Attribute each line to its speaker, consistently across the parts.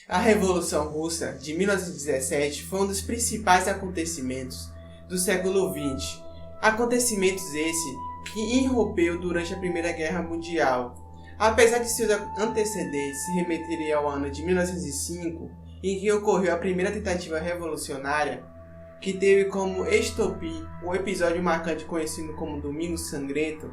Speaker 1: A Revolução Russa de 1917 foi um dos principais acontecimentos do século XX. Acontecimentos esse que irrompeu durante a Primeira Guerra Mundial. Apesar de seus antecedentes se remeterem ao ano de 1905, em que ocorreu a primeira tentativa revolucionária, que teve como estopim o episódio marcante conhecido como Domingo Sangrento,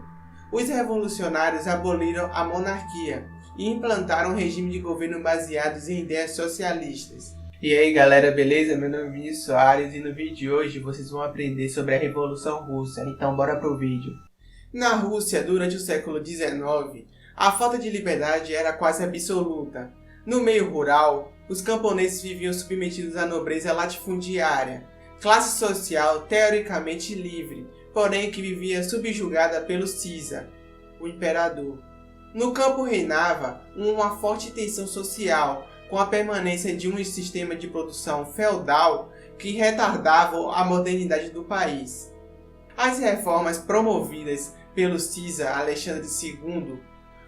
Speaker 1: os revolucionários aboliram a monarquia e implantaram um regime de governo baseado em ideias socialistas. E aí galera, beleza? Meu nome é Vinícius Soares e no vídeo de hoje vocês vão aprender sobre a Revolução Russa, então bora pro vídeo. Na Rússia, durante o século XIX, a falta de liberdade era quase absoluta. No meio rural, os camponeses viviam submetidos à nobreza latifundiária, classe social teoricamente livre, porém que vivia subjugada pelo Czar, o imperador. No campo reinava uma forte tensão social, com a permanência de um sistema de produção feudal que retardava a modernidade do país. As reformas promovidas pelo Czar Alexandre II,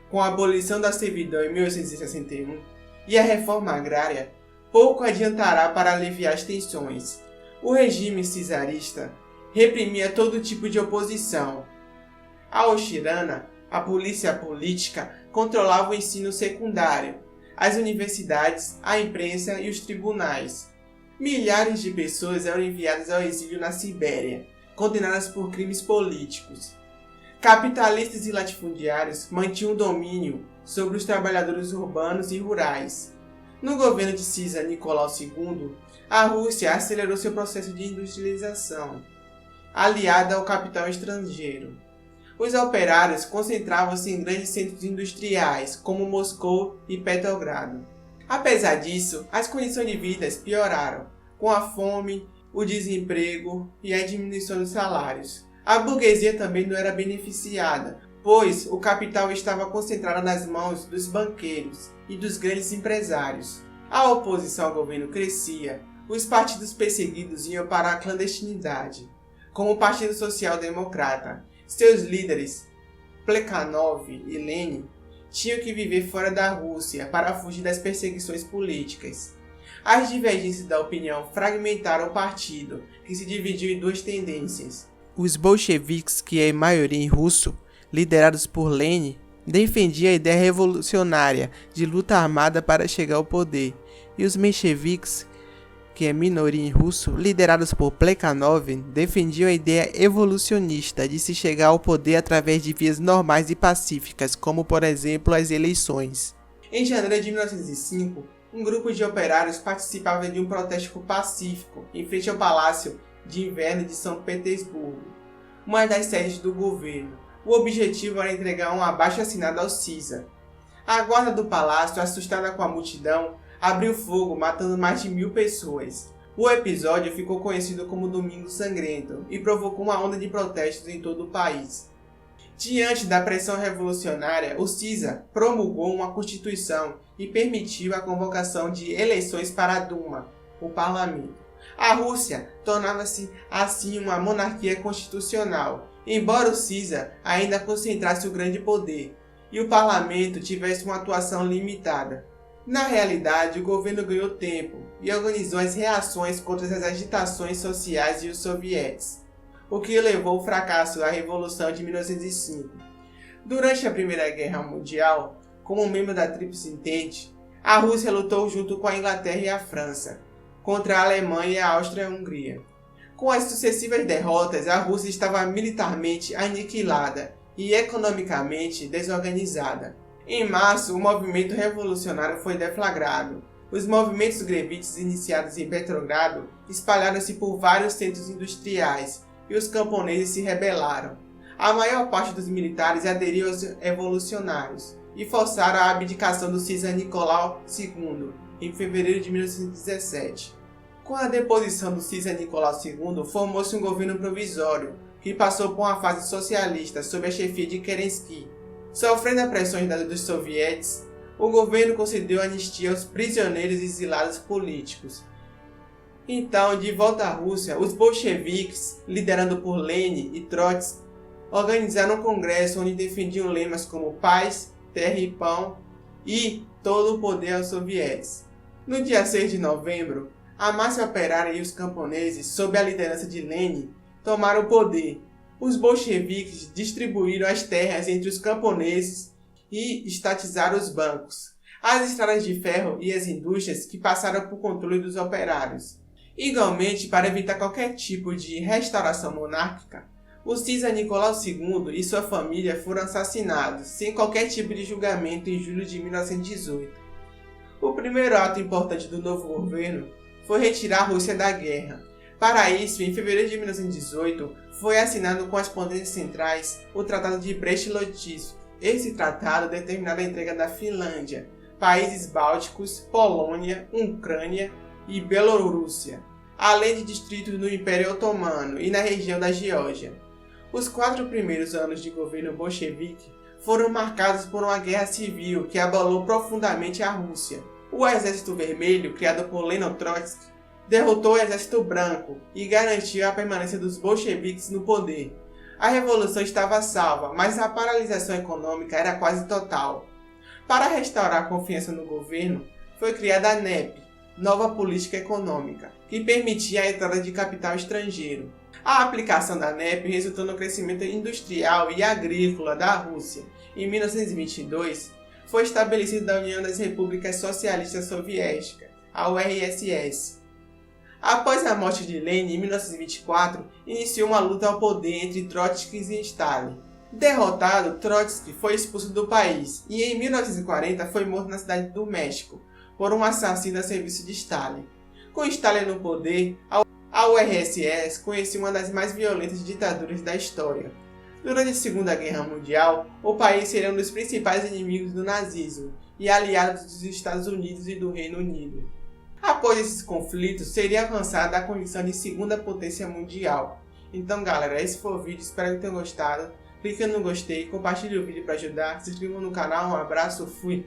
Speaker 1: com a abolição da servidão em 1861 e a reforma agrária, pouco adiantará para aliviar as tensões. O regime czarista reprimia todo tipo de oposição. A Oshirana, a polícia política, controlava o ensino secundário, as universidades, a imprensa e os tribunais. Milhares de pessoas eram enviadas ao exílio na Sibéria, condenadas por crimes políticos. Capitalistas e latifundiários mantinham domínio sobre os trabalhadores urbanos e rurais. No governo de Tsar Nicolau II, a Rússia acelerou seu processo de industrialização, aliada ao capital estrangeiro. Os operários concentravam-se em grandes centros industriais, como Moscou e Petrogrado. Apesar disso, as condições de vida pioraram, com a fome, o desemprego e a diminuição dos salários. A burguesia também não era beneficiada, pois o capital estava concentrado nas mãos dos banqueiros e dos grandes empresários. A oposição ao governo crescia, os partidos perseguidos iam para a clandestinidade, como o Partido Social Democrata. Seus líderes, Plekhanov e Lenin, tinham que viver fora da Rússia para fugir das perseguições políticas. As divergências da opinião fragmentaram o partido, que se dividiu em duas tendências. Os bolcheviques, que é maioria em russo, liderados por Lenin, defendiam a ideia revolucionária de luta armada para chegar ao poder, e os mencheviques, que é minoria em russo, liderados por Plekhanov, defendiam a ideia evolucionista de se chegar ao poder através de vias normais e pacíficas, como por exemplo as eleições. Em janeiro de 1905, um grupo de operários participava de um protesto pacífico em frente ao Palácio de Inverno de São Petersburgo, uma das sedes do governo. O objetivo era entregar um abaixo-assinado ao Czar. A guarda do palácio, assustada com a multidão, abriu fogo, matando mais de 1000 pessoas. O episódio ficou conhecido como Domingo Sangrento e provocou uma onda de protestos em todo o país. Diante da pressão revolucionária, o Czar promulgou uma constituição e permitiu a convocação de eleições para a Duma, o parlamento. A Rússia tornava-se assim uma monarquia constitucional, embora o Czar ainda concentrasse o grande poder e o parlamento tivesse uma atuação limitada. Na realidade, o governo ganhou tempo e organizou as reações contra as agitações sociais e os sovietes, o que levou ao fracasso da Revolução de 1905. Durante a Primeira Guerra Mundial, como membro da Tríplice Entente, a Rússia lutou junto com a Inglaterra e a França, contra a Alemanha e a Áustria-Hungria. Com as sucessivas derrotas, a Rússia estava militarmente aniquilada e economicamente desorganizada. Em março, o movimento revolucionário foi deflagrado. Os movimentos grevistas iniciados em Petrogrado espalharam-se por vários centros industriais e os camponeses se rebelaram. A maior parte dos militares aderiu aos revolucionários e forçaram a abdicação do Czar Nicolau II em fevereiro de 1917. Com a deposição do Czar Nicolau II, formou-se um governo provisório que passou por uma fase socialista sob a chefia de Kerensky. Sofrendo a pressões dos sovietes, o governo concedeu anistia aos prisioneiros e exilados políticos. Então, de volta à Rússia, os bolcheviques, liderando por Lenin e Trotsky, organizaram um congresso onde defendiam lemas como paz, terra e pão e todo o poder aos sovietes. No dia 6 de novembro, a massa operária e os camponeses, sob a liderança de Lenin, tomaram o poder. Os bolcheviques distribuíram as terras entre os camponeses e estatizaram os bancos, as estradas de ferro e as indústrias que passaram por controle dos operários. Igualmente, para evitar qualquer tipo de restauração monárquica, o Czar Nicolau II e sua família foram assassinados, sem qualquer tipo de julgamento em julho de 1918. O primeiro ato importante do novo governo foi retirar a Rússia da guerra. Para isso, em fevereiro de 1918, foi assinado com as potências centrais o Tratado de Brest-Litovsk. Esse tratado determinava a entrega da Finlândia, países bálticos, Polônia, Ucrânia e Bielorrússia, além de distritos no Império Otomano e na região da Geórgia. Os 4 primeiros anos de governo bolchevique foram marcados por uma guerra civil que abalou profundamente a Rússia. O Exército Vermelho, criado por Lenin Trotsky, derrotou o Exército Branco e garantiu a permanência dos bolcheviques no poder. A revolução estava salva, mas a paralisação econômica era quase total. Para restaurar a confiança no governo, foi criada a NEP, Nova Política Econômica, que permitia a entrada de capital estrangeiro. A aplicação da NEP resultou no crescimento industrial e agrícola da Rússia. Em 1922, foi estabelecida a União das Repúblicas Socialistas Soviéticas, a URSS. Após a morte de Lenin em 1924, iniciou uma luta ao poder entre Trotsky e Stalin. Derrotado, Trotsky foi expulso do país e em 1940 foi morto na cidade do México por um assassino a serviço de Stalin. Com Stalin no poder, a URSS conhecia uma das mais violentas ditaduras da história. Durante a Segunda Guerra Mundial, o país seria um dos principais inimigos do nazismo e aliado dos Estados Unidos e do Reino Unido. Após esses conflitos, seria avançada a condição de segunda potência mundial. Então galera, esse foi o vídeo, espero que tenham gostado. Clique no gostei, compartilhe o vídeo para ajudar, se inscreva no canal, um abraço, fui!